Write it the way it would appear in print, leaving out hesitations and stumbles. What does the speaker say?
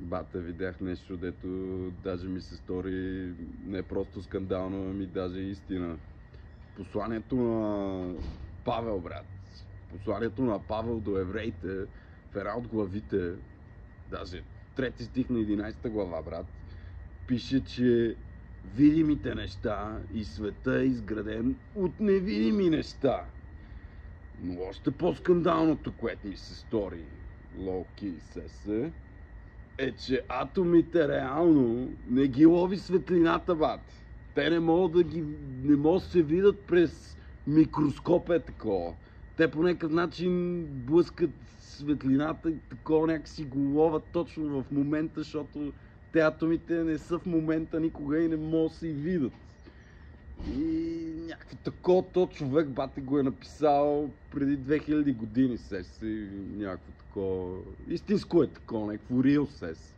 Бата, видях нещо, дето даже ми се стори не просто скандално, ами даже истина. Посланието на Павел, брат. Посланието на Павел до евреите в една от главите, даже трети стих на 11 глава, брат, пише, че видимите неща и света е изграден от невидими неща. Но още по-скандалното, което ми се стори, лоу-ки се, е, че атомите реално не ги лови светлината, бат. Те не могат да се видят през микроскоп такова. Те по някакъв начин блъскат светлината и такова някакси го ловат точно в момента, защото те атомите не са в момента никога и не могат да се и видят. И някакво такова, то човек, бате, го е написал преди 2000 години, сес. И някакво такова, истинско е такова, някакво real сес.